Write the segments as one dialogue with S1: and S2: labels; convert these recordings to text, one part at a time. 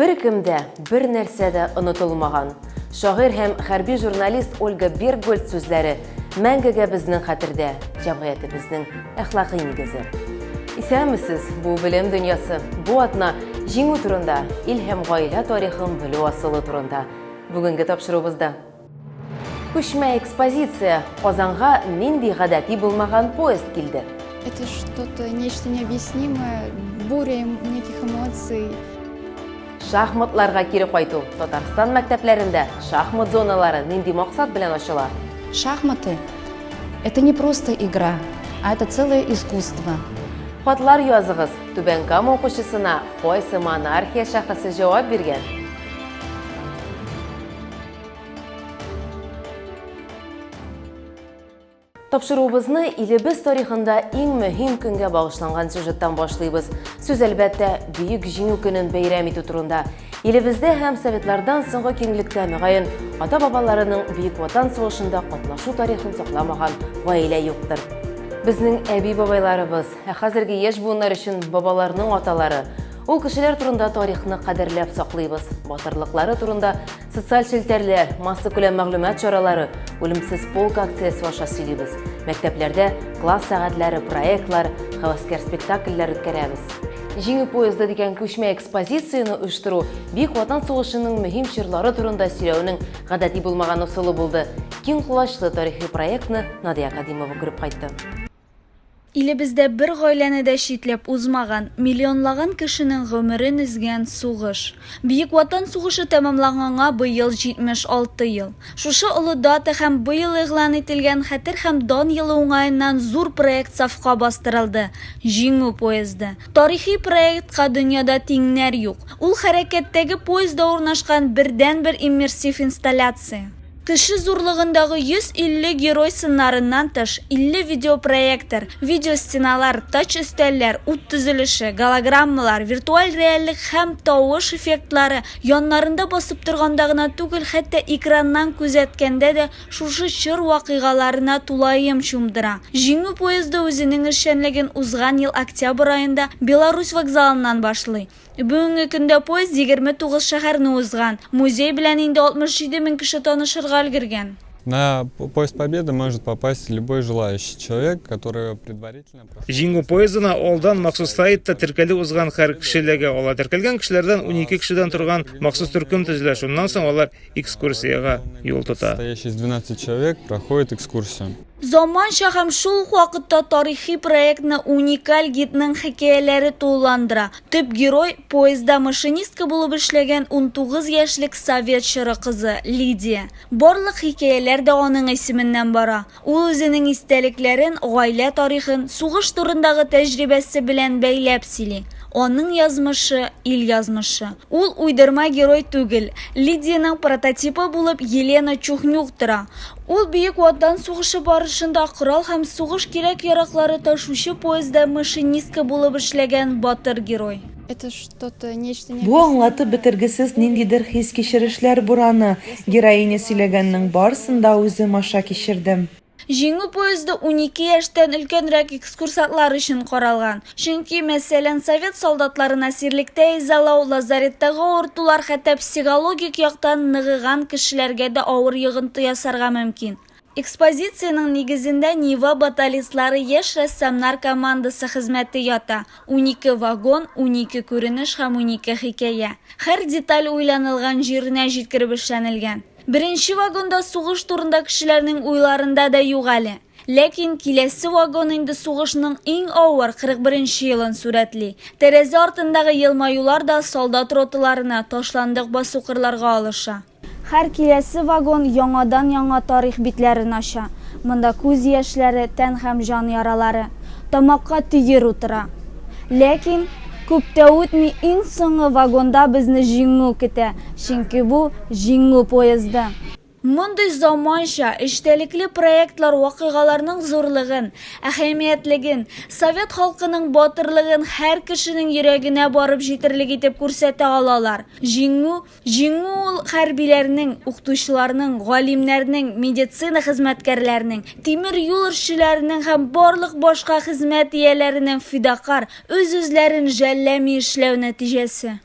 S1: Бір кімді, бір нәрсәдә онытылмаган. Шагыйрь һәм хәрби журналист Ольга Бергольд сүзләре мәңгегә безнең хәтердә, җәмгыятебезнең әхлакый нигезе. Исәнмесез, бу белем дөньясы, бу атна җиңү турында, ил һәм гаилә тарихын белү асылы турында. Бүгенге тапшыруыбызда. Күчмә экспозиция Казанга нинди гадәти булмаган поезд килде.
S2: Это что-то, нечто необъяснимое, буря неких эмоций.
S1: Шахматларга кире кайту. Татарстан мәктәпләрендә шахмат зоналары нинди максат белән ачыла?
S3: Шахматы – это не просто игра, а это целое искусство.
S1: Хатлар языгыз. Түбән Кама укучысына кайсы монархия шәхесе җавап биргән? Тапшыруыбызны илебез тарихында иң мөһим көнгә багышланган сюжеттан башлыйбыз. Сүз әлбәттә бөек җиңү көнен бәйрәм итү турында. Илебездә һәм советлардан соңгы киңлектә мөгаен ата-бабаларының Бөек Ватан сугышында катнашу тарихын сакламаган гаилә юктыр. Безнең әби-бабайларыбыз, хәзерге яшь буыннар өчен бабаларның аталары. Ул кешеләр турында тарихны кадерләп саклыйбыз. Батырлыклары турында социаль челтәрләр, масса күләм мәгълүмат чаралары, үлемсез полк акциясе аша сөйлибез. Мәктәпләрдә класс сәгатьләре, проектлар, хәвәскәр спектакльләр үткәрәбез. Җиңү поезды дигән күчмә экспозицияны оештыру Бөек Ватан сугышының мөһим чорлары турында сөйләүнең гадәти булмаган усулы булды. Киң кулачлы тарихи проектны Надия Кадимова күреп кайтты.
S4: Илебездә бер гаиләне дә читләп узмаган, миллионлаган кешенең гомерен изгән сугыш. Бөек Ватан сугышы тәмамланганга быел 76 ел. Шушы олы дата һәм быел игълан ителгән хәтер һәм дан елы уңаеннан зур проект сафка бастырылды. Җиңү поезды. Тарихи проектка дөньяда тиңнәр юк. Ул хәрәкәттәге поездда урнашкан бердән-бер иммерсив инсталляция. Кеше зурлыгындагы 150 герой сыннарыннан тыш 50 видеопроектор, видеостеналар, тач өстәлләр, ут төзелеше, голограммалар, виртуаль реальлек һәм тавыш эффектлары яннарында басып торганда гына түгел, хәтта экраннан күзәткәндә дә шушы чор вакыйгаларына тулаем чумдыра. Җиңү поезды үзенең эшчәнлеген узган ел октябрь аенда Беларусь вокзалыннан башлый. Бүгенге көндә поезд 29 шәһәрне узган. Музей белән инде 67 мең кеше танышырга өлгергән.
S5: На поезд Победы может попасть любой желающий человек, который предварительно...
S6: Җиңү поездына алдан махсус сайтта теркәле узган һәр кешеләргә ала. Теркәлгән кешеләрдән 12 кешедән торган махсус төркем төзелә. Шуннан соң алар экскурсияга юл тота.
S5: Состоящий из 12 человек проходит экскурсию.
S4: Заманча һәм шул ук вакытта тарихи проектны уникаль гидның хикәяләре тулыландыра. Төп герой поездда машинистка булып эшләгән 19 яшьлек совет чоры кызы Лидия. Барлык хикәяләр дә аның исеменнән бара. Ул үзенең истәлекләрен, гаилә тарихын, сугыш турындагы тәҗрибәсе белән бәйләп сөйли. Аның язмышы ил язмышы. Ул уйдырма герой түгел. Лидияның прототипы булып Елена Чухнюк тора. Ул Бөек Ватан сугышы барышында корал һәм сугыш кирәк-яраклары ташучы поездда машинистка булып эшләгән батыр герой.
S2: Это что-то, нечто
S7: Бу аңлатып бетергесез ниндидер хис кичерешләр бураны. Героиня сөйләгәннең барысында үзем аша кичердем.
S4: Җиңү поезды 12 яшьтән өлкәнрәк экскурсантлар өчен каралган. Чөнки, мәсәлән, совет солдатларына сирлектә изалау, лазареттагы авыртулар хәтта психологик яктан ныгыган кешеләргә дә авыр йогынты ясарга мөмкин. Экспозициянең нигезендә Нива баталистлары яшь рәссамнар командасы хезмәте ята. 12 вагон, 12 күренеш һәм 12 хикәя. Һәр деталь уйланылган җиренә җиткереп эшләнелгән. Беренче вагонда сугыш турында кешеләрнең уйларында да юк әле. Ләкин киләсе вагон инде сугышның иң авыр 41-нче елын сурәтли. Тәрәзә артындагы елмаюлар да солдат роталарына ташландык басу кырларга алыша. Һәр киләсе вагон яңадан-яңа тарих битләрен ача. Монда күз яшьләре, тән һәм җан яралары, тамакка тигер утыра. Ләкин күптә үтми иң соңгы вагонда безне җиңү көтә, чөнки бу җиңү поезды. Мондый заманча, эчтәлекле проектлар вакыйгаларның зурлыгын, әһәмиятлеген, совет халкының батырлыгын һәр кешенең йөрәгенә барып җитерлек итеп күрсәтә алалар. Җиңү ул хәрбиләрнең, укытучыларның, галимнәрнең, медицина хезмәткәрләренең, тимер юл эшчеләренең һәм барлык башка хезмәт ияләренең фидакар, үз-үзләрен жәлләми эшләү нәтиҗәсе.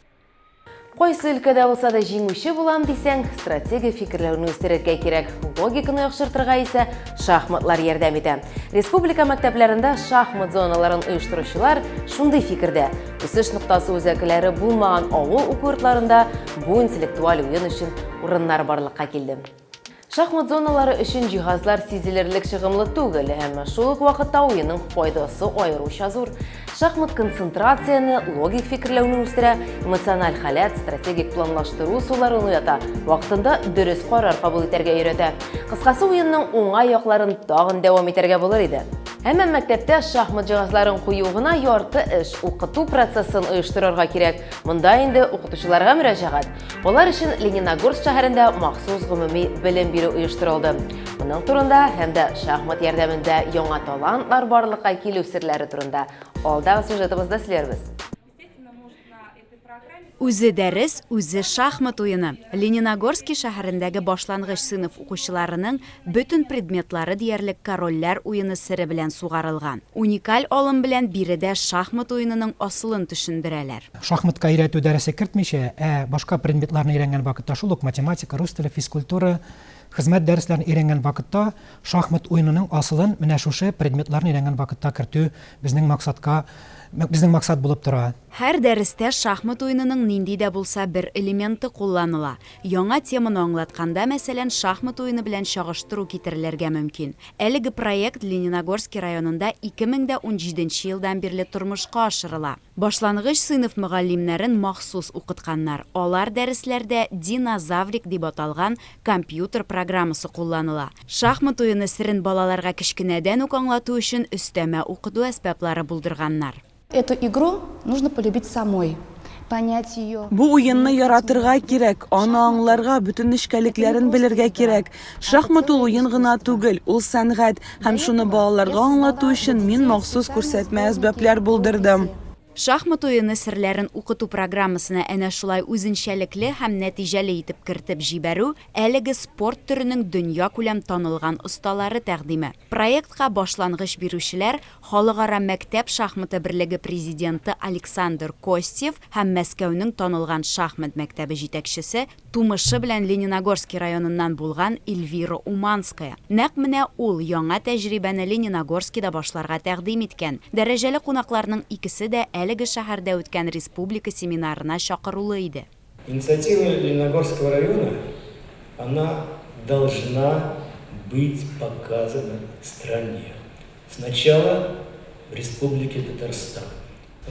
S1: Кайсы өлкәдә булса да җиңүче булам дисәң, стратегия фикерләүне үстерергә кирәк. Логиканы яхшыртырга исә шахматлар ярдәм итә. Республика мәктәпләрендә шахмат зоналарын оештыручылар шундый фикердә. Үсеш ноктасы үзәкләре булмаган авыл уку йортларында бу интеллектуаль уен өчен урыннар барлыкка килде. Шахмат зоналары өчен җиһазлар сизелерлек чыгымлы түгел, әмма шул ук вакытта уенның файдасы аеруча зур. Шахмат концентрацияны, логик фикерләүне үстерә, эмоциональ халәт, стратегик планлаштыру усулларын уята, вакытында дөрес карар кабул итәргә өйрәтә. Кыскасы, уенның уңай якларын тагын дәвам итәргә булыр иде. Әмма мәктәптә шахмат җиһазларын кую гына ярты эш, укыту процессын оештырырга кирәк. Монда инде укытучыларга мөрәҗәгать. Алар өчен Лениногорск шәһәрендә махсус гомуми белем бирү оештырылды. Моның турында һәм дә шахмат ярдәмендә яңа талантлар барлыкка килү серләре турында алдагы сюжетыбызда сөйләрбез.
S8: Үзе дәрес, үзе шахмат уены. Лениногорский шәһәрендәге башлангыч сыйныф укучыларының бөтен предметлары диярлек корольләр уены сире белән сугарылган. Уникаль алым белән биредә шахмат уенының асылын төшендерәләр.
S9: Шахматка өйрәтү дәресе кертмичә, башка предметларны өйрәнгән вакытта, шул ук математика, рус теле, физкультура, хезмәт дәресләрен өйрәнгән вакытта шахмат уенының асылын менә шушы предметларны өйрәнгән вакытта кертү безнең максат булып тора.
S8: Һәр дәрестә шахмат уенының нинди дә булса бер элементы кулланыла. Яңа теманы аңлатканда, мәсәлән, шахмат уены белән чагыштыру китерелергә мөмкин. Әлеге проект Лениногорский районында 2017 елдан бирле тормышка ашырыла. Башлангыч сыйныф мөгаллимнәрен махсус укытканнар. Алар дәресләрдә динозаврик дип аталган компьютер программасы кулланыла. Шахмат уены сирен балаларга кичкенәдән үк аңлату өчен өстәмә укыту әсбаплары булдырганнар.
S3: Эту игру нужно полюбить самой, понять ее.
S10: Бу уенны яратырга кирәк, аны аңларга, бүтән нечкәлекләрен белергә кирәк. Шахмат ул уен гына түгел, ул сәнгать, һәм шуны балаларга аңлату өчен мин махсус күрсәтмә әсбаплар булдырдым.
S8: Шахмат уены серләрен укыту программасына әнә шулай үзенчәлекле һәм нәтиҗәле итеп кертеп җибәрү әлеге спорт төренең дөнья күләм танылган осталары тәкъдиме. Проектка башлангыч бирүчеләр Халыкара мәктәп шахматы берлеге президенты Александр Костев һәм Мәскәүнең танылган шахмат мәктәбе җитәкчесе, тумышы белән Лениногорский районыннан булган Эльвира Уманская. Нәкъ менә ул яңа тәҗрибәне Лениногорскида башларга тәкъдим иткән. Дәрәҗәле кунакларның икесе дә әлеге шәһәрдә үткән республика семинарына чакырылы иде.
S11: Инициатива Лениногорского района, она должна быть показана стране. Сначала в Республике Татарстан.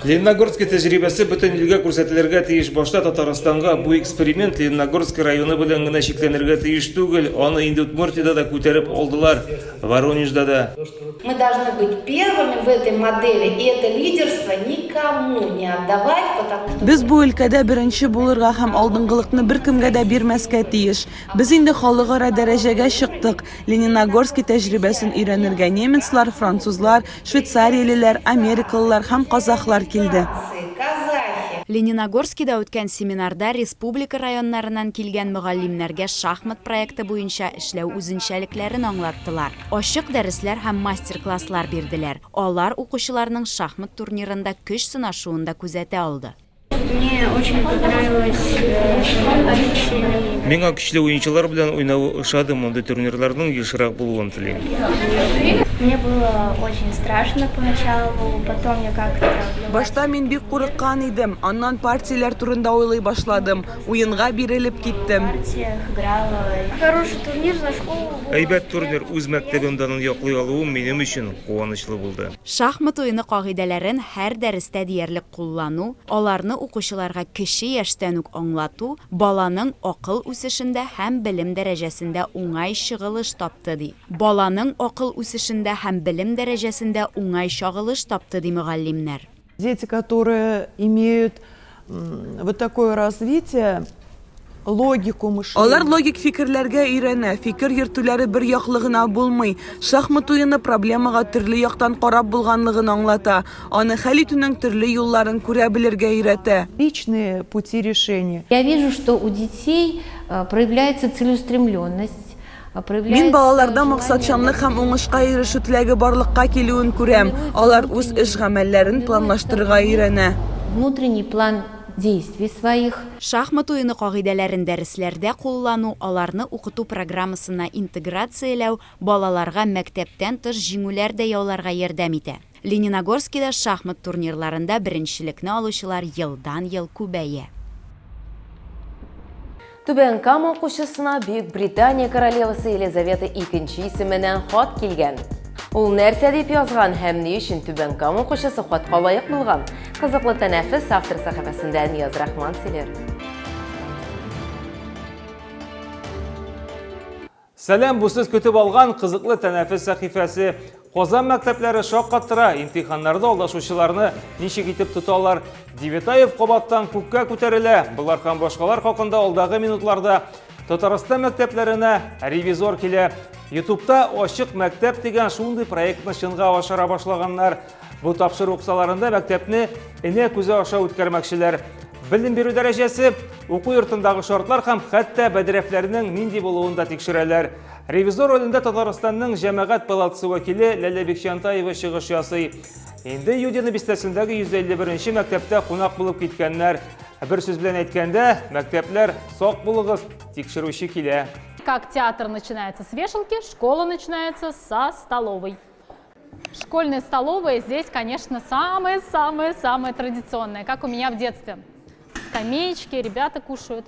S6: Лениногорский тәҗрибәсе бөтен илгә күрсәтелергә тиеш. Башта Татарстанга бу эксперимент Лениногорский районы белән генә чикләнергә тиеш түгел. Аны инде Удмуртиядә да күтәреп алдылар, Воронежда да.
S12: Мы должны быть первыми в этой модели, и это лидерство никому не отдавать, потому что...
S10: Без бу өлкәдә беренче булырга һәм алдынгылыкны беркемгә дә бирмәскә тиеш. Без инде халыкара дәрәҗәгә чыктык. Лениногорский тәҗрибәсен өйрәнергә немецлар, французлар, швейцариялеләр, америкалылар һәм казахлар килде.
S8: Лениногорскида үткән семинарда республика районнарыннан килгән мөгаллимнәргә шахмат проекты буенча эшләү үзенчәлекләрен аңлаттылар. Ачык дәресләр һәм мастер-класслар бирделәр. Алар укучыларның шахмат турнирында көч сынашуында күзәтә алды.
S13: Мне очень понравилось
S6: Миңа көчле уенчылар белән уйнау ошады, монда турнирларның ешрак булуын телим.
S13: Мне было очень страшно поначалу, потом я как-то...
S10: Башта мин бик курыккан идем, аннан партияләр турында уйлый башладым, уенга бирелеп киттем.
S13: Хороший турнир за школу.
S6: Әйбәт турнир үз мәктәбемдән яклый алуым минем өчен куанычлы булды.
S8: Шахмат уены кагыйдәләрен һәр дәрестә диярлек куллану, аларны укучыларга кече яшьтән үк аңлату, баланың акыл үсешендә һәм белем дәрәҗәсендә уңай чыгылыш тапты ди. Баланың акыл үсешендә һәм белем дәрәҗәсендә уңай чагылыш тапты ди мөгаллимнәр.
S14: Дети, которые имеют вот такое развитие, логику мышления.
S10: Алар логик фикерләргә өйрәнә, фикер йөртүләре бер яклы гына булмый. Шахмат уены проблемага төрле яктан карап булганлыгын аңлата. Аны хәл итүнең төрле юлларын күрә белергә өйрәтә.
S14: Личные пути решения.
S15: Я вижу, что у детей проявляется целеустремленность.
S10: Мин балаларда максатчанлык һәм уңышка ирешү теләге барлыкка килүен күрәм. Алар үз эш гамәлләрен планлаштырырга өйрәнә.
S15: Внутренний план действий своих.
S8: Шахмат уйыны кагыйдәләрен дәресләрдә куллану, аларны укыту программасына интеграцияләү балаларга мәктәптән тыш җиңүләр дә яуларга ярдәм итә. Лениногорскида шахмат турнирларында беренчелекне алучылар елдан-ел күбәя.
S1: Түбән Кама укучысына Бөек Британия королевасы Елизавета II исеменнән хат килгән. Ул нәрсә дип язган һәм ни өчен Түбән Кама укучысы хатка лаек булган? Кызыклы тәнәфес автор сәхифәсендә Нияз Рахман сөйләр.
S6: Сәлам, бұсыз көтіп алған қызықлы тәнәфес сәхифәсе. Қозан мәктәпләре шаққаттыра, имтиханнарды алдашушыларны ничек итеп тоталар. Диветаев қобаттан күккә күтәрелә. Бұлар һәм башкалар хакында алдағы минутларда Татарстан мәктәпләренә ревизор килә. YouTube'та Ашык мәктәп дигән шундый проектны шынга ашыра башлаганнар. Бу тапшыру уксаларында мәктәпне энә күзе аша үткәрмәкчеләр. Белем бирү дәрәҗәсе, уку йортындагы шартлар һәм хәтта бәдрәфләрнең нинди булуын да тикшерәләр. Ревизор ролендә Татарстанның җәмәгать палатасы вәкиле Ләлә Бикчантаева чыгыш ясый. Инде Юдина бистәсендәге 151-нче мәктәптә кунак булып киткәннәр. Бер сүз белән әйткәндә, мәктәпләр сак булыгыз, тикшерүче килә.
S16: Как театр начинается с вешалки, школа начинается со столовой. Школьная столовая здесь, конечно, самая традиционная, как у меня в детстве. Скамеечки, ребята кушают,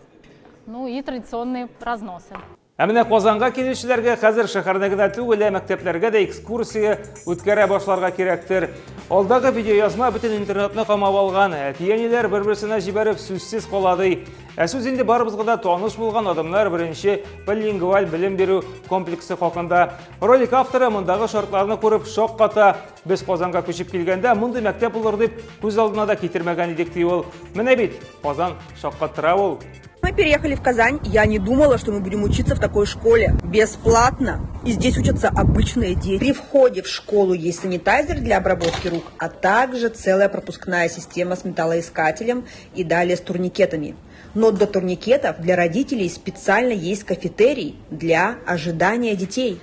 S16: ну и традиционные разносы.
S6: Әмінә Казанга килүчеләргә хәзер шәһәрдә генә түгел, мәктәпләргә дә экскурсия үткәрә башларга кирәктер. Алдагы видеоязма бөтен интернетны камап алган. Әти-әниләр бер-берсенә җибәреп сүзсез каладый. Сүз инде барыбызга да таныш булган адамнар беренче билингваль белем бирү комплексы хакында. Ролик авторы мондагы шартларны күреп шок ката. Без Казанга күчеп килгәндә мондый мәктәп булыр дип күз алдына да китергән идек ди ул. Менә бит Казан шаккатыра ул.
S17: Мы переехали в Казань, я не думала, что мы будем учиться в такой школе бесплатно. И здесь учатся обычные дети. При входе в школу есть санитайзер для обработки рук, а также целая пропускная система с металлоискателем и далее с турникетами. Но до турникетов для родителей специально есть кафетерий для ожидания детей.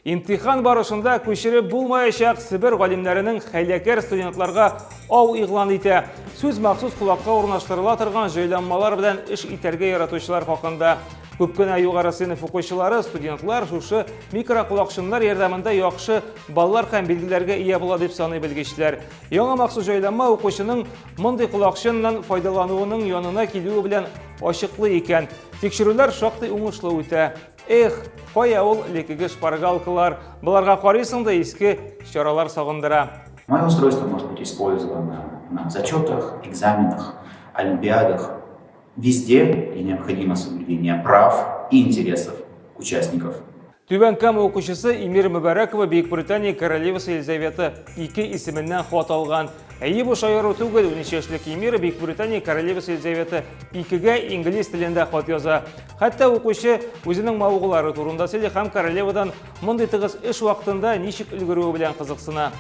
S6: Имтихан барышында күчереп булмаячак Сибир галимнәренең хәйләкәр студентларга ау игълан итә. Сүз махсус кулакка урнаштырыла торган җайланмалар белән эш итәргә яратучылар хакында. Күп кенә югары сыйныф укучылары, студентлар шушы микрокулакчыннар ярдәмендә яхшы баллар һәм билгеләргә ия була дип саный белгечләр. Яңа махсус җайланма укучының мондый кулакчыннан файдалануының янына килүе белән ачыклы икән. Тикшерүләр шактый уңышлы үтә. Эх, кая ул лекеге шпаргалкалар, буларга карыйсың да иске чаралар сагындыра.
S18: Мое устройство может быть использовано на зачетах, экзаменах, олимпиадах. Везде и необходимо соблюдение прав и интересов участников.
S6: Түбән Кама укучысы Эмир Мөбәрәкова Бөек Британия королевасы Елизавета II исеменнән хат алган. Әйе бу шаяру түгел, 13 яшьлек Эмир Бөек Британия королевасы Елизавета II-гә инглиз телендә хат яза. Хәтта укучы үзенең мавыгылары турында сөйли һәм королевадан мондый тыгыз эш вакытында ничек өлгерүе белән кызыксына.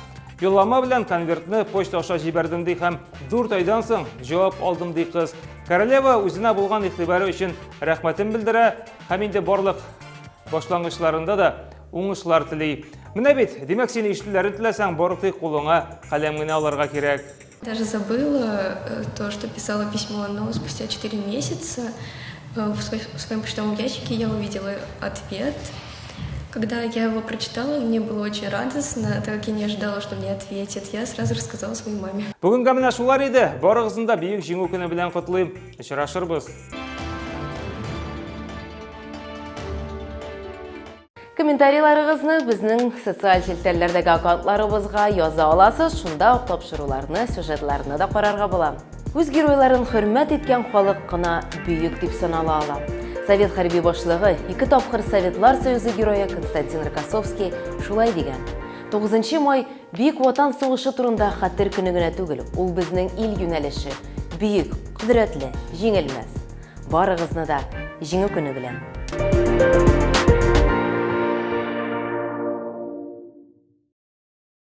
S6: Юллама белән конвертны почта аша җибәрдем ди һәм 4 айдан соң җавап алдым ди кыз. Королева үзенә булган игътибары өчен рәхмәтен белдерә һәм инде барлык башлангычларында да уңышлар тели. Менә бит, димәк син иштеләрен теләсәң, бары кулыңа каләм генә алырга кирәк.
S19: Даже забыла то, что писала письмо, но спустя 4 месяца в своем почтовом ящике я увидела ответ. Когда я его прочитала, мне было очень радостно, так как я не ожидала, что мне ответят. Я сразу рассказала своей маме.
S6: Бүгенге менә шулар иде. Барыгызны да бөек җиңү көне белән котлыйм. Очрашырбыз.
S1: Комментарийларыгызны безнең социаль челтәрләрдәге аккаунтларыбызга яза аласыз. Шунда ук тапшыруларны, сюжетларны да карарга була. Үз геройларын хөрмәт иткән халык кына бөек дип санала ала. Совет хәрби башлыгы 2 тапкыр Советлар Союзы герое Константин Рокоссовский шулай дигән. 9 май Бөек Ватан сугышы турында хәтер көне генә түгел, ул безнең ил юнәлеше. Бөек, кодрәтле, җиңелмәс. Барыгызны да җиңү көне белән.